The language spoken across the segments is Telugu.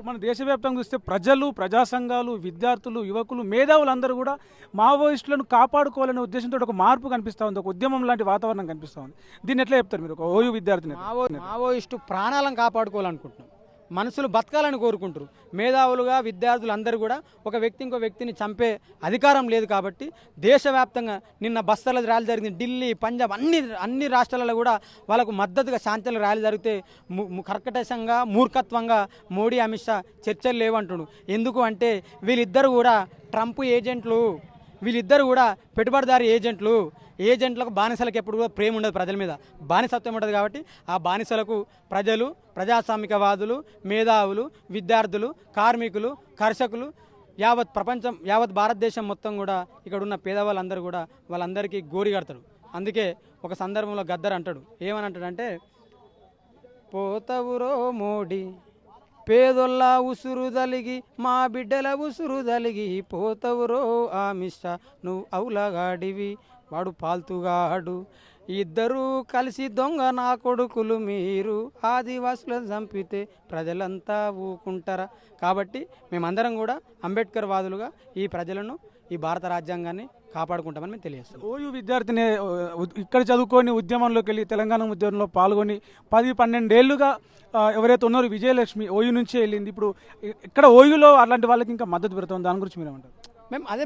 మన దేశవ్యాప్తంగా చూస్తే ప్రజలు, ప్రజా సంఘాలు, విద్యార్థులు, యువకులు, మేధావులందరూ కూడా మావోయిస్టులను కాపాడుకోవాలనే ఉద్దేశంతో ఒక మార్పు కనిపిస్తూ ఉంది, ఒక ఉద్యమం లాంటి వాతావరణం కనిపిస్తూ ఉంది. దీన్ని ఎట్లా చెప్తారు మీరు, ఒక ఓయూ విద్యార్థిని? మావోయిస్టు ప్రాణాలను కాపాడుకోవాలనుకుంటున్నాం, మనుషులు బతకాలని కోరుకుంటారు. మేధావులుగా విద్యార్థులు అందరూ కూడా ఒక వ్యక్తి ఇంకో వ్యక్తిని చంపే అధికారం లేదు కాబట్టి దేశవ్యాప్తంగా నిన్న బస్తల ర్యాలీ జరిగింది, ఢిల్లీ, పంజాబ్ అన్ని రాష్ట్రాలలో కూడా వాళ్ళకు మద్దతుగా శాంతిల ర్యాలీ జరిగితే కర్కటంగా మూర్ఖత్వంగా మోడీ, అమిత్ షా చర్చలు లేవంటుడు. ఎందుకు అంటే వీళ్ళిద్దరు కూడా ట్రంప్ ఏజెంట్లు, వీళ్ళిద్దరు కూడా పెట్టుబడిదారి ఏజెంట్లకు బానిసలకు ఎప్పుడు కూడా ప్రేమ ఉండదు, ప్రజల మీద బానిసత్వం ఉండదు. కాబట్టి ఆ బానిసలకు ప్రజలు, ప్రజాస్వామికవాదులు, మేధావులు, విద్యార్థులు, కార్మికులు, కర్షకులు, యావత్ ప్రపంచం, యావత్ భారతదేశం మొత్తం కూడా ఇక్కడ ఉన్న పేదవాళ్ళందరూ కూడా వాళ్ళందరికీ గోరి కడతాడు. అందుకే ఒక సందర్భంలో గద్దర్ అంటాడు, ఏమని అంటాడంటే, పోతవురో మోడీ పేదొల్ల ఉసురు దలిగి మా బిడ్డల ఉసురు దలిగి పోతవురో అమిత్ షా నువ్వు అవులగాడివి వాడు పాల్తుగాడు ఇద్దరూ కలిసి దొంగ నా కొడుకులు మీరు ఆదివాసులను చంపితే ప్రజలంతా ఊకుంటారా. కాబట్టి మేమందరం కూడా అంబేద్కర్ వాదులుగా ఈ ప్రజలను, ఈ భారత రాజ్యాంగాన్ని కాపాడుకుంటామని మేము తెలియజేస్తాం. ఓయూ విద్యార్థిని ఇక్కడ చదువుకొని ఉద్యమంలోకి వెళ్ళి తెలంగాణ ఉద్యమంలో పాల్గొని 10-12 ఏళ్ళుగా ఎవరైతే ఉన్నారో విజయలక్ష్మి ఓయూ నుంచే వెళ్ళింది. ఇప్పుడు ఇక్కడ ఓయూలో అలాంటి వాళ్ళకి ఇంకా మద్దతు పెడుతుంది, దాని గురించి మీరు ఏమంటారు?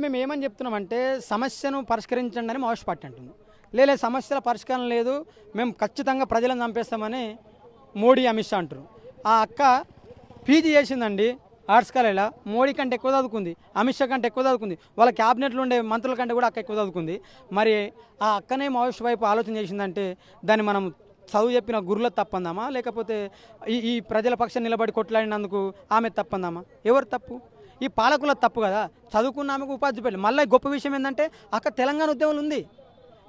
మేము ఏమని చెప్తున్నామంటే, సమస్యను పరిష్కరించండి అని మావోయిస్ట్ పార్టీ అంటుంది. లేదు సమస్యల పరిష్కారం లేదు, మేము ఖచ్చితంగా ప్రజలను చంపేస్తామని మోడీ, అమిత్ షా అంటారు. ఆ అక్క పీజీ చేసిందండి ఆర్ట్స్ కాలేజ్లో, మోడీ కంటే ఎక్కువ చదువుకుంది, అమిత్ షా కంటే ఎక్కువ చదువుకుంది, వాళ్ళ క్యాబినెట్లో ఉండే మంత్రుల కంటే కూడా అక్క ఎక్కువ చదువుకుంది. మరి ఆ అక్కనే మావోయిస్ట్ వైపు ఆలోచన చేసిందంటే దాన్ని మనం చదువు చెప్పిన గురుల తప్పందామా, లేకపోతే ఈ ప్రజల పక్షం నిలబడి కొట్లాడినందుకు ఆమె తప్పందామా? ఎవరు తప్పు? ఈ పాలకుల తప్పు కదా. చదువుకున్న ఆమెకు ఉపాధి పెళ్ళి. మళ్ళీ గొప్ప విషయం ఏంటంటే అక్క తెలంగాణ ఉద్యమంలో ఉంది,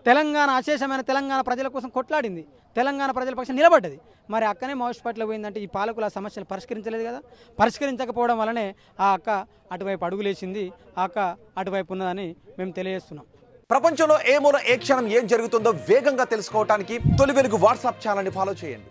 తెలంగాణ అశేషమైన తెలంగాణ ప్రజల కోసం కొట్లాడింది, తెలంగాణ ప్రజల పక్షం నిలబడ్డది. మరి అక్కనే మావోయిస్ట్ పార్టీలో పోయిందంటే ఈ పాలకుల సమస్యలు పరిష్కరించలేదు కదా. పరిష్కరించకపోవడం వల్లనే ఆ అక్క అటువైపు అడుగులేసింది, ఆ అక్క అటువైపు ఉన్నదని మేము తెలియజేస్తున్నాం. ప్రపంచంలో ఏ మూల ఏ క్షణం ఏం జరుగుతుందో వేగంగా తెలుసుకోవడానికి తొలి వెలుగు వాట్సాప్ ఛానల్ని ఫాలో చేయండి.